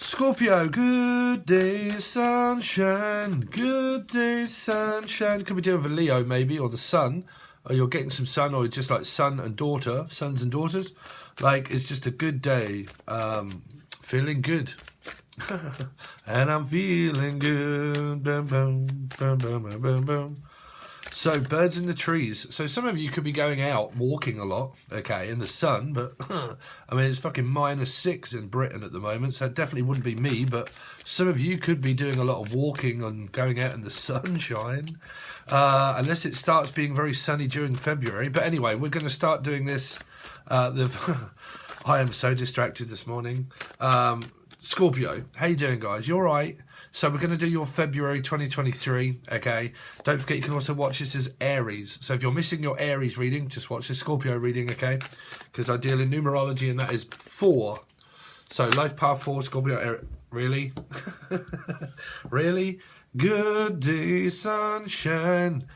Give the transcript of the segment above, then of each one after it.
Scorpio, good day, sunshine. Good day, sunshine. Could be dealing with a Leo, maybe, or the sun. Or you're getting some sun, or just like son and daughter, sons and daughters. Like, it's just a good day. Feeling good. And I'm feeling good. Boom, boom, boom, boom, boom, boom, boom. So, birds in the trees. So, some of you could be going out, walking a lot, okay, in the sun, but, I mean, it's fucking -6 in Britain at the moment, so it definitely wouldn't be me, but some of you could be doing a lot of walking and going out in the sunshine, unless it starts being very sunny during February. But anyway, we're going to start doing this. I am so distracted this morning. Scorpio, how you doing, guys? You all right? So we're going to do your February 2023, okay? Don't forget you can also watch this as Aries. So if you're missing your Aries reading, just watch the Scorpio reading, okay? Because I deal in numerology and that is 4. So life path 4, Scorpio, really? Really? Good day, sunshine.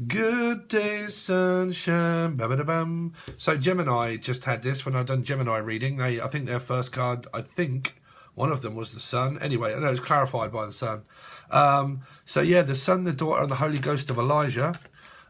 Good day, sunshine. Ba-ba-da-bum. So Gemini just had this when I done Gemini reading. I think their first card, one of them was the sun. Anyway, I know it's clarified by the sun. So yeah, the son, the daughter, and the Holy Ghost of Elijah.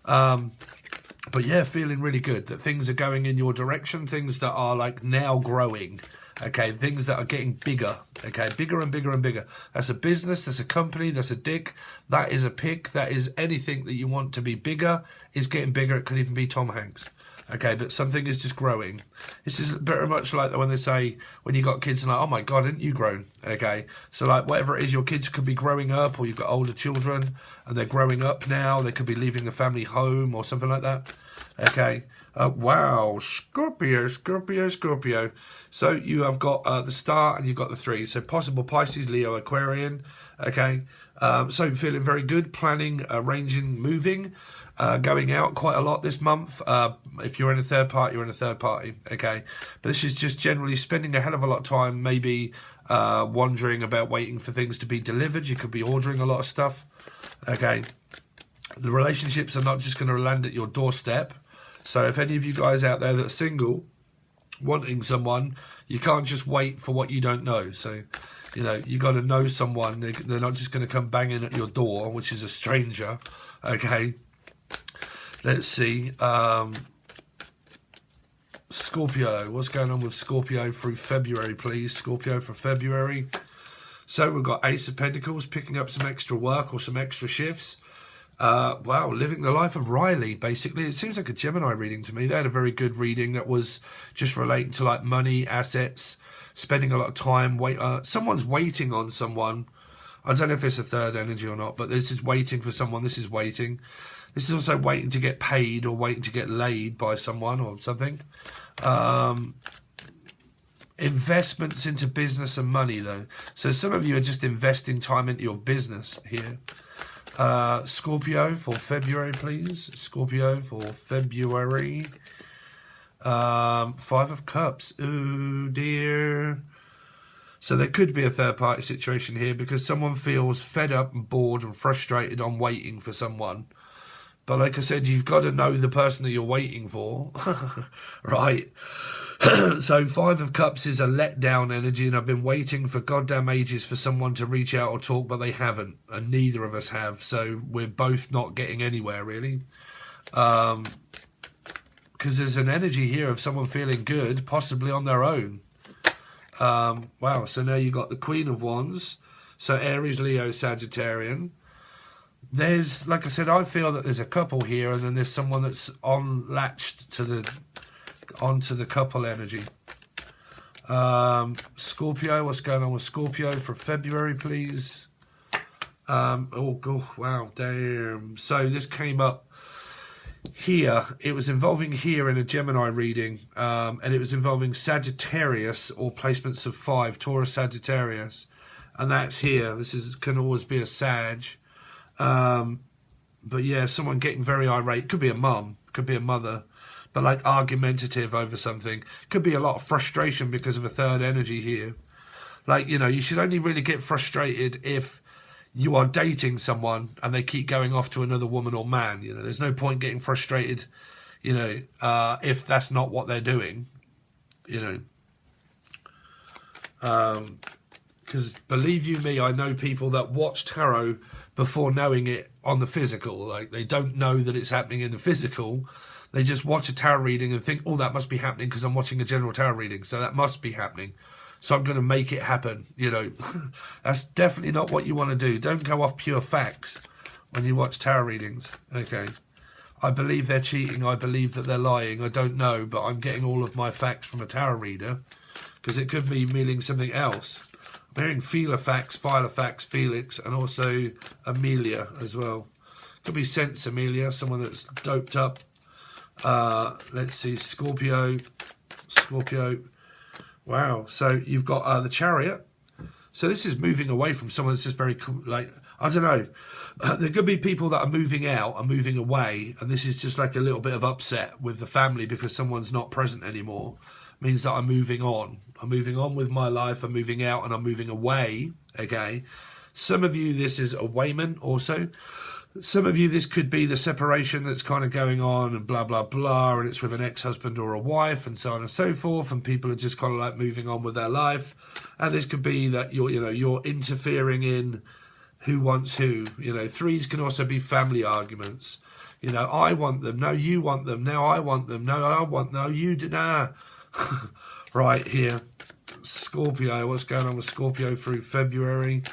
But yeah, feeling really good that things are going in your direction. Things that are like now growing. Okay, things that are getting bigger. Okay, bigger and bigger and bigger. That's a business, that's a company, that's a dick, that is a pick, that is anything that you want to be bigger is getting bigger. It could even be Tom Hanks. Okay, but something is just growing. This is very much like when they say, when you got kids and like, oh my God, haven't you grown? Okay, so like whatever it is, your kids could be growing up, or you've got older children and they're growing up now. They could be leaving the family home or something like that. Okay, wow, Scorpio, Scorpio, Scorpio. So you have got the star and you've got the 3. So possible Pisces, Leo, Aquarian. Okay, so feeling very good, planning, arranging, moving. Going out quite a lot this month. If you're in a third party, you're in a third party, okay? But this is just generally spending a hell of a lot of time, maybe wandering about, waiting for things to be delivered. You could be ordering a lot of stuff, okay? The relationships are not just going to land at your doorstep. So if any of you guys out there that are single, wanting someone, you can't just wait for what you don't know. So, you know, you got to know someone. They're not just going to come banging at your door, which is a stranger, okay? Let's see. Scorpio. What's going on with Scorpio through February, please? Scorpio for February. So we've got Ace of Pentacles, picking up some extra work or some extra shifts. Wow, living the life of Riley, basically. It seems like a Gemini reading to me. They had a very good reading that was just relating to like money, assets, spending a lot of time. Someone's waiting on someone. I don't know if it's a third energy or not, but this is waiting for someone. This is waiting. This is also waiting to get paid or waiting to get laid by someone or something. Investments into business and money, though. So some of you are just investing time into your business here. Scorpio for February, please. Scorpio for February. 5 of Cups. Oh, dear. So there could be a third-party situation here because someone feels fed up and bored and frustrated on waiting for someone. But like I said, you've got to know the person that you're waiting for, right? So 5 of Cups is a letdown energy, and I've been waiting for goddamn ages for someone to reach out or talk, but they haven't, and neither of us have. So we're both not getting anywhere, really. Because there's an energy here of someone feeling good, possibly on their own. Wow, so now you got the Queen of Wands. So Aries, Leo, Sagittarian. There's, like I said, I feel that there's a couple here, and then there's someone that's latched to onto the couple energy. Scorpio, what's going on with Scorpio for February, please? Oh, wow, damn. So this came up here. It was involving here in a Gemini reading, and it was involving Sagittarius or placements of 5, Taurus, Sagittarius, and that's here. This can always be a Sag. But yeah, someone getting very irate. Could be a mum, could be a mother, but like argumentative over something. Could be a lot of frustration because of a third energy here. Like, you know, you should only really get frustrated if you are dating someone and they keep going off to another woman or man. You know, there's no point getting frustrated, you know, if that's not what they're doing, you know. Because believe you me, I know people that watch tarot before knowing it on the physical. Like, they don't know that it's happening in the physical. They just watch a tarot reading and think, oh, that must be happening because I'm watching a general tarot reading, so that must be happening. So I'm going to make it happen, you know. That's definitely not what you want to do. Don't go off pure facts when you watch tarot readings, okay? I believe they're cheating. I believe that they're lying. I don't know, but I'm getting all of my facts from a tarot reader because it could be meaning something else. I'm hearing Filofax, Felix, and also Amelia as well. Could be Sense Amelia, someone that's doped up. Let's see, Scorpio. Wow, so you've got the Chariot. So this is moving away from someone that's just very, like, I don't know. There could be people that are moving out and moving away, and this is just like a little bit of upset with the family because someone's not present anymore. It means that I'm moving on. I'm moving on with my life. I'm moving out and I'm moving away, okay? Some of you, this is awayment also. Some of you, this could be the separation that's kind of going on and blah, blah, blah, and it's with an ex-husband or a wife and so on and so forth, and people are just kind of like moving on with their life. And this could be that you're interfering in who wants who. You know, threes can also be family arguments. You know, I want them. No, you want them. No, I want them. No, I want, no, you do. Nah. Right here. Scorpio. What's going on with Scorpio through February?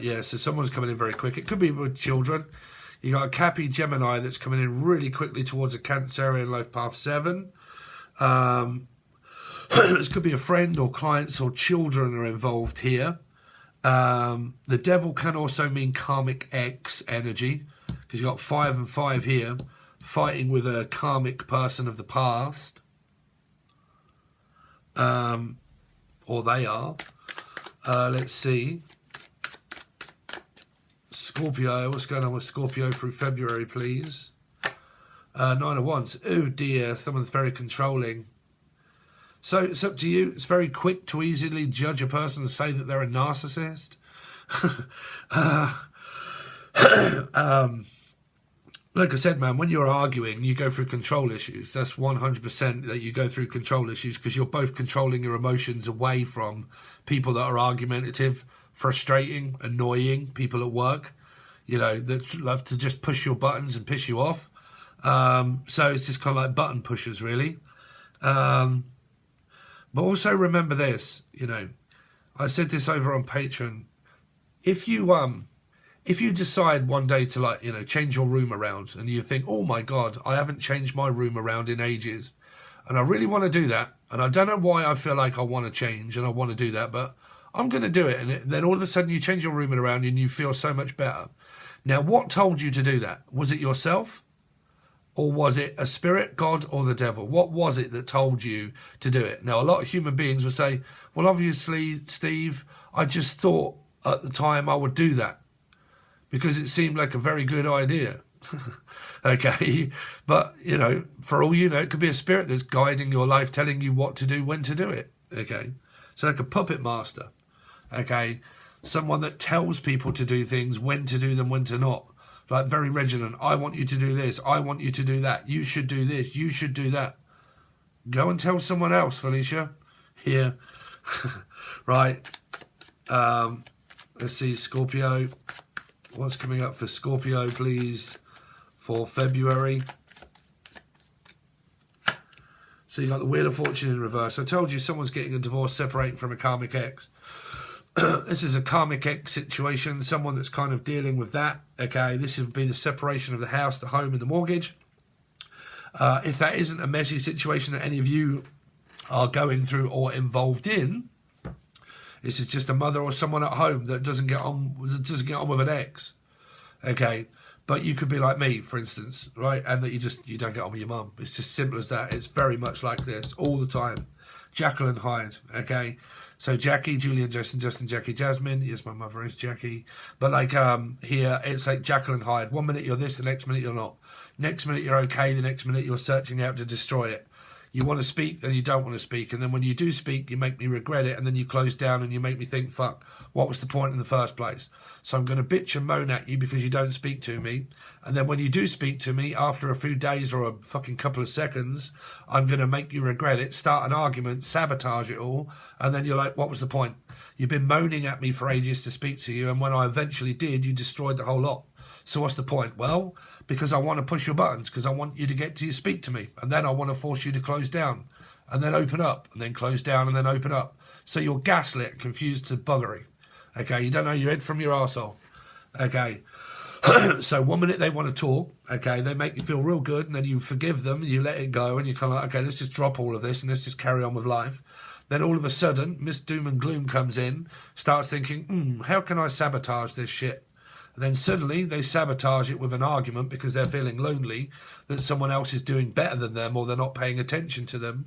Yeah, so someone's coming in very quick. It could be with children. You got a Cappy Gemini that's coming in really quickly towards a Cancerian life path 7. This could be a friend or clients or children are involved here. The Devil can also mean karmic X energy because you got 5 and 5 here, fighting with a karmic person of the past. Or they are. Let's see. Scorpio, what's going on with Scorpio through February, please? 9 of Wands. Oh dear, someone's very controlling. So it's up to you. It's very quick to easily judge a person and say that they're a narcissist. Like I said, man, when you're arguing, you go through control issues. That's 100% that you go through control issues because you're both controlling your emotions away from people that are argumentative, frustrating, annoying, people at work, you know, that love to just push your buttons and piss you off. So it's just kind of like button pushers, really. But also remember this, you know, I said this over on Patreon. If you decide one day to, like, you know, change your room around and you think, oh my God, I haven't changed my room around in ages and I really want to do that, and I don't know why I feel like I want to change and I want to do that, but I'm going to do it. And then all of a sudden you change your room around and you feel so much better. Now, what told you to do that? Was it yourself? Or was it a spirit, God, or the devil? What was it that told you to do it? Now, a lot of human beings would say, well, obviously, Steve, I just thought at the time I would do that because it seemed like a very good idea. Okay, but, you know, for all you know, it could be a spirit that's guiding your life, telling you what to do, when to do it. Okay, so like a puppet master. Okay, someone that tells people to do things, when to do them, when to not. Like very Reginald, I want you to do this, I want you to do that, you should do this, you should do that. Go and tell someone else, Felicia. Here. Right. Let's see, Scorpio. What's coming up for Scorpio, please, for February? So you got the Wheel of Fortune in reverse. I told you someone's getting a divorce, separating from a karmic ex. This is a karmic ex situation, someone that's kind of dealing with that. Okay, this would be the separation of the house, the home and the mortgage. If that isn't a messy situation that any of you are going through or involved in, this is just a mother or someone at home that doesn't get on with an ex. Okay, but you could be like me, for instance, right? And that you don't get on with your mum. It's just simple as that. It's very much like this all the time. Jekyll and Hyde. Okay. So Jackie, Julian, Justin, Jackie, Jasmine. Yes, my mother is Jackie. But like here, it's like Jekyll and Hyde. 1 minute you're this, the next minute you're not. Next minute you're okay, the next minute you're searching out to destroy it. You want to speak, then you don't want to speak. And then when you do speak, you make me regret it. And then you close down and you make me think, fuck, what was the point in the first place? So I'm going to bitch and moan at you because you don't speak to me. And then when you do speak to me, after a few days or a fucking couple of seconds, I'm going to make you regret it, start an argument, sabotage it all. And then you're like, what was the point? You've been moaning at me for ages to speak to you. And when I eventually did, you destroyed the whole lot. So what's the point? Well, because I want to push your buttons, because I want you to get to speak to me. And then I want to force you to close down and then open up and then close down and then open up. So you're gaslit, confused to buggery. Okay, you don't know your head from your arsehole. Okay. So 1 minute they want to talk, okay, they make you feel real good, and then you forgive them, you let it go, and you're kind of like, okay, let's just drop all of this and let's just carry on with life. Then all of a sudden, Miss Doom and Gloom comes in, starts thinking, how can I sabotage this shit? And then suddenly they sabotage it with an argument because they're feeling lonely, that someone else is doing better than them or they're not paying attention to them.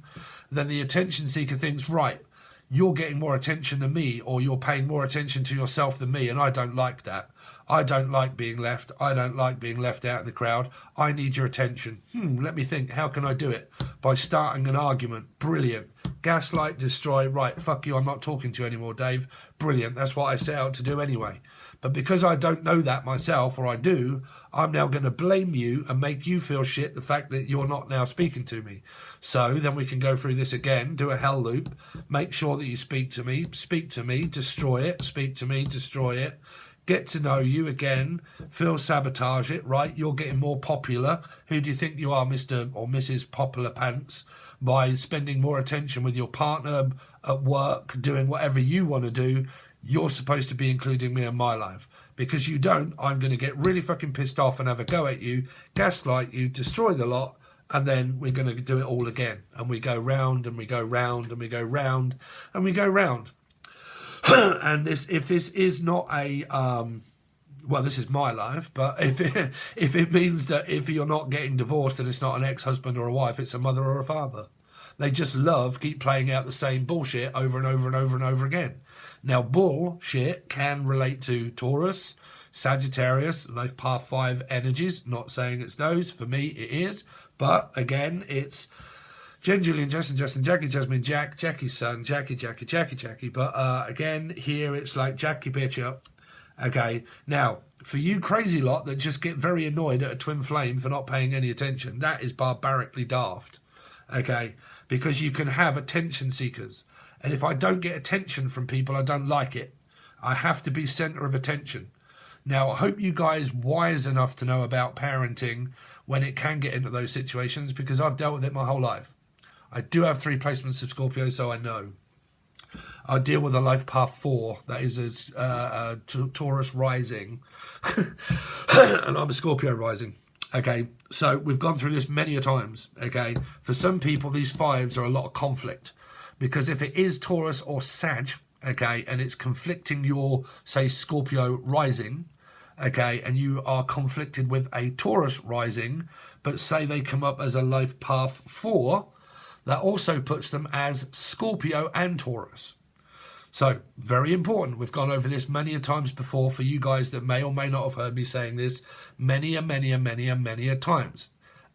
And then the attention seeker thinks, right, you're getting more attention than me, or you're paying more attention to yourself than me, and I don't like that. I don't like being left. I don't like being left out in the crowd. I need your attention. Let me think. How can I do it? By starting an argument. Brilliant. Gaslight, destroy. Right, fuck you. I'm not talking to you anymore, Dave. Brilliant. That's what I set out to do anyway. But because I don't know that myself, or I do, I'm now going to blame you and make you feel shit, the fact that you're not now speaking to me. So then we can go through this again, do a hell loop, make sure that you speak to me, destroy it, speak to me, destroy it, get to know you again, feel sabotage it, right? You're getting more popular. Who do you think you are, Mr. or Mrs. Popular Pants? By spending more attention with your partner at work, doing whatever you want to do, you're supposed to be including me in my life. Because you don't, I'm going to get really fucking pissed off and have a go at you, gaslight you, destroy the lot, and then we're going to do it all again. And we go round and we go round and we go round and we go round. And this, if this is not a, well, this is my life, but if it means that if you're not getting divorced and it's not an ex-husband or a wife, it's a mother or a father. They just keep playing out the same bullshit over and over and over and over again. Now, bullshit can relate to Taurus, Sagittarius, life path 5 energies. Not saying it's those. For me, it is. But again, it's Jen, Julian, Justin, Jackie, Jasmine, Jackie's son, Jackie. But again, here it's like Jackie bitch up. Okay. Now, for you crazy lot that just get very annoyed at a twin flame for not paying any attention, that is barbarically daft. Okay. Because you can have attention seekers. And if I don't get attention from people, I don't like it. I have to be centre of attention. Now, I hope you guys wise enough to know about parenting when it can get into those situations, because I've dealt with it my whole life. I do have 3 placements of Scorpio, so I know. I deal with a life path 4, that is a Taurus rising. And I'm a Scorpio rising. Okay, so we've gone through this many a times. Okay, for some people, these 5s are a lot of conflict. Because if it is Taurus or Sag, okay, and it's conflicting your, say, Scorpio rising, okay, and you are conflicted with a Taurus rising, but say they come up as a life path 4, that also puts them as Scorpio and Taurus. So, very important. We've gone over this many a times before for you guys that may or may not have heard me saying this many a times.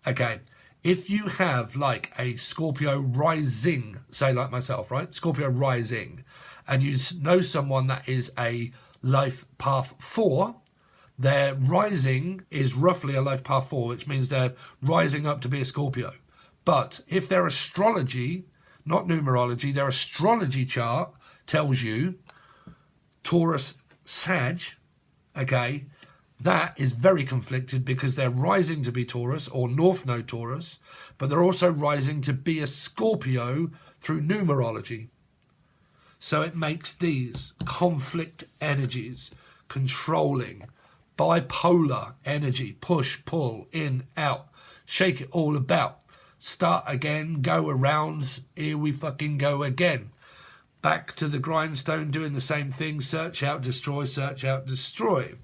Okay. If you have like a Scorpio rising, say like myself, right? Scorpio rising, and you know someone that is a life path 4, their rising is roughly a life path 4, which means they're rising up to be a Scorpio. But if their astrology, not numerology, their astrology chart tells you Taurus Sag, okay, that is very conflicted because they're rising to be Taurus or North Node Taurus, but they're also rising to be a Scorpio through numerology. So it makes these conflict energies, controlling, bipolar energy, push, pull, in, out, shake it all about, start again, go around, here we fucking go again. Back to the grindstone, doing the same thing, search out, destroy, search out, destroy.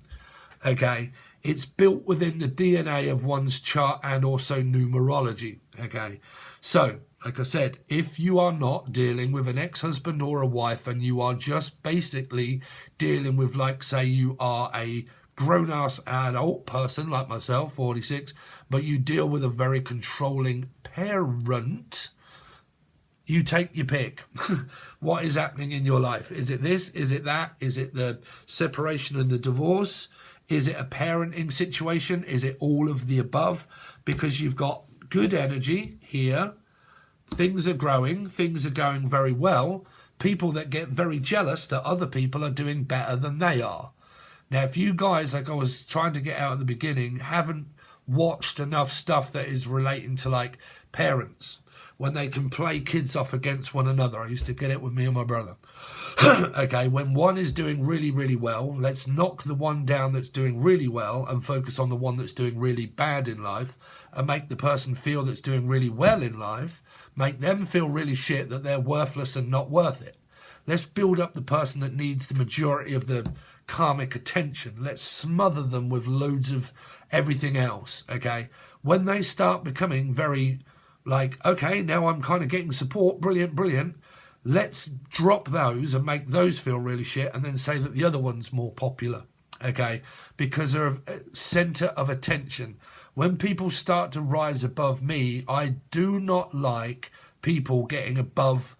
Okay, it's built within the DNA of one's chart and also numerology. Okay, so like I said, if you are not dealing with an ex-husband or a wife and you are just basically dealing with, like, say you are a grown-ass adult person like myself, 46, but you deal with a very controlling parent, You take your pick. What is happening in your life? Is it this? Is it that? Is it the separation and the divorce? Is it a parenting situation? Is it all of the above? Because you've got good energy here. Things are growing. Things are going very well. People that get very jealous that other people are doing better than they are. Now, if you guys, like I was trying to get out at the beginning, haven't watched enough stuff that is relating to like parents, when they can play kids off against one another. I used to get it with me and my brother. Okay, when one is doing really, really well, let's knock the one down that's doing really well and focus on the one that's doing really bad in life, and make the person feel that's doing really well in life, make them feel really shit that they're worthless and not worth it. Let's build up the person that needs the majority of the karmic attention. Let's smother them with loads of everything else, okay? When they start becoming very... like, okay, now I'm kind of getting support, brilliant, brilliant. Let's drop those and make those feel really shit and then say that the other one's more popular, okay? Because they're a centre of attention. When people start to rise above me, I do not like people getting above,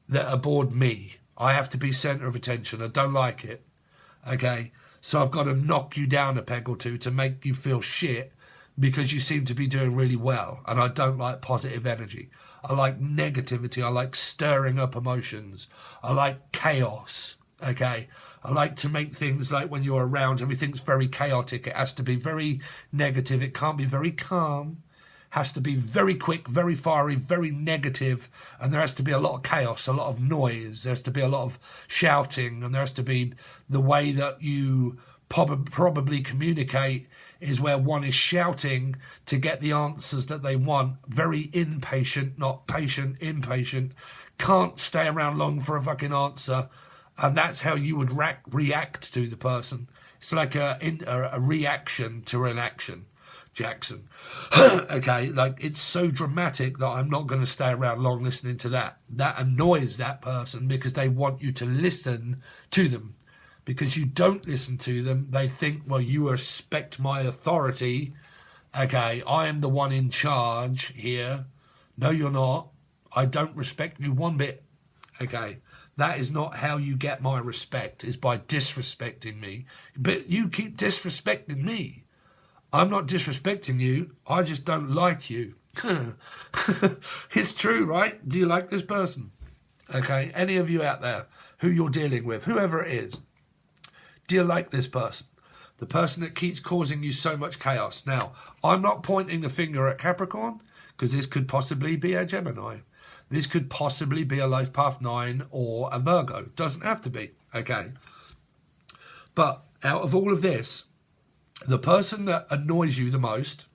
that aboard me. I have to be centre of attention. I don't like it, okay? So I've got to knock you down a peg or two to make you feel shit, because you seem to be doing really well. And I don't like positive energy. I like negativity. I like stirring up emotions. I like chaos, okay? I like to make things like when you're around, everything's very chaotic. It has to be very negative. It can't be very calm. Has to be very quick, very fiery, very negative. And there has to be a lot of chaos, a lot of noise. There has to be a lot of shouting. And there has to be the way that you probably communicate is where one is shouting to get the answers that they want. Very impatient, not patient, impatient. Can't stay around long for a fucking answer. And that's how you would react to the person. It's like a reaction to an action. Jackson. Okay, like it's so dramatic that I'm not going to stay around long listening to that. That annoys that person because they want you to listen to them. Because you don't listen to them, they think, well, you respect my authority. Okay, I am the one in charge here. No, you're not. I don't respect you one bit. Okay, that is not how you get my respect, is by disrespecting me. But you keep disrespecting me. I'm not disrespecting you. I just don't like you. It's true, right? Do you like this person? Okay, any of you out there who you're dealing with, whoever it is, do you like this person? The person that keeps causing you so much chaos. Now, I'm not pointing the finger at Capricorn, because this could possibly be a Gemini. This could possibly be a Life Path 9 or a Virgo. Doesn't have to be, okay? But out of all of this, the person that annoys you the most,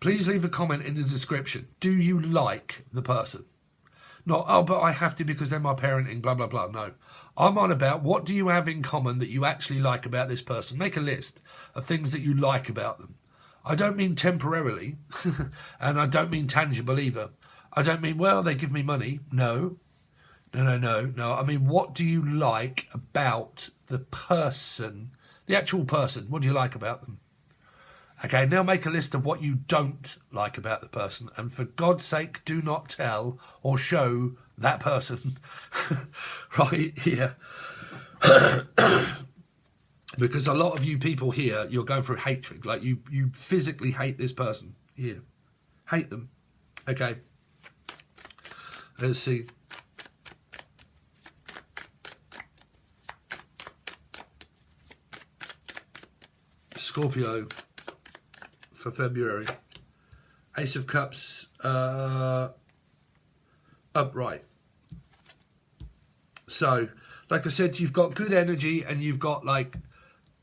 please leave a comment in the description. Do you like the person? Not, oh, but I have to because they're my parenting, blah, blah, blah. No. I'm on about what do you have in common that you actually like about this person. Make a list of things that you like about them. I don't mean temporarily, and I don't mean tangible either. I don't mean, well, they give me money. No. No. I mean, what do you like about the person, the actual person? What do you like about them? Okay, now make a list of what you don't like about the person. And for God's sake, do not tell or show that person right here. Because a lot of you people here, you're going through hatred. Like you physically hate this person here. Hate them. Okay. Let's see. Scorpio for February. Ace of Cups upright. So, like I said, you've got good energy and you've got like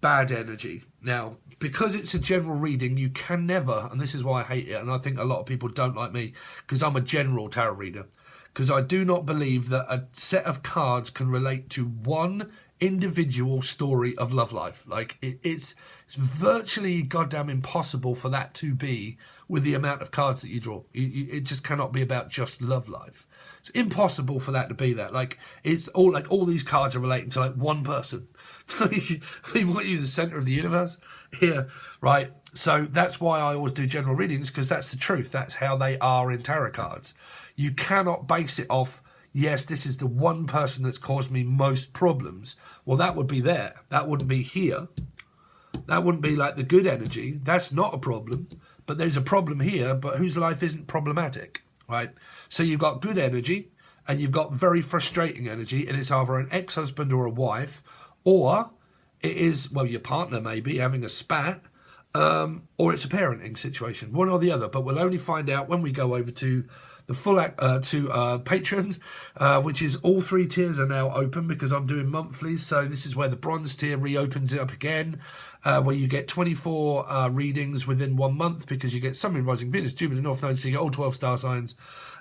bad energy. Now, because it's a general reading, you can never, and this is why I hate it, and I think a lot of people don't like me, because I'm a general tarot reader. Because I do not believe that a set of cards can relate to one individual story of love life. Like it's virtually goddamn impossible for that to be with the amount of cards that you draw. It just cannot be about just love life. It's impossible for that to be that. Like it's all like all these cards are relating to like one person. I mean, what are you, the center of the universe? Here, right? So that's why I always do general readings, because that's the truth. That's how they are in tarot cards. You cannot base it off, yes, this is the one person that's caused me most problems. Well, that would be there. That wouldn't be here. That wouldn't be like the good energy. That's not a problem. But there's a problem here, but whose life isn't problematic, right? So you've got good energy and you've got very frustrating energy, and it's either an ex-husband or a wife, or it is, well, your partner maybe having a spat, or it's a parenting situation, one or the other. But we'll only find out when we go over to the full Patreon, which is all 3 tiers are now open because I'm doing monthlies. So this is where the bronze tier reopens it up again, where you get 24 readings within 1 month, because you get Sun, Moon, Rising, Venus, Jupiter, North Node, so you get all 12 star signs,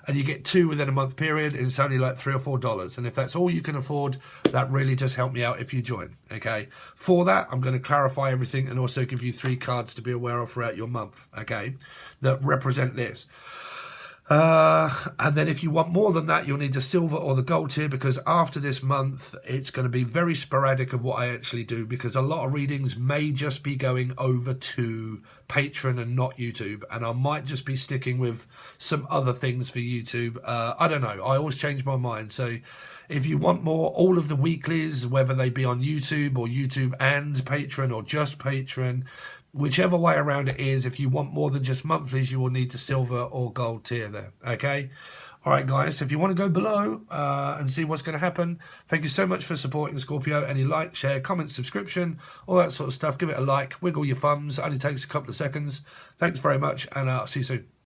and you get 2 within a month period, and it's only like $3 or $4. And if that's all you can afford, that really does help me out if you join, okay? For that, I'm going to clarify everything and also give you 3 cards to be aware of throughout your month, okay, that represent this. And then if you want more than that, you'll need the silver or the gold tier, because after this month, it's going to be very sporadic of what I actually do, because a lot of readings may just be going over to Patreon and not YouTube, and I might just be sticking with some other things for YouTube. I don't know. I always change my mind. So if you want more, all of the weeklies, whether they be on YouTube or YouTube and Patreon or just Patreon, whichever way around it is, if you want more than just monthlies, you will need the silver or gold tier there, okay? All right, guys, if you want to go below and see what's going to happen, thank you so much for supporting Scorpio. Any like, share, comment, subscription, all that sort of stuff. Give it a like, wiggle your thumbs. It only takes a couple of seconds. Thanks very much, and I'll see you soon.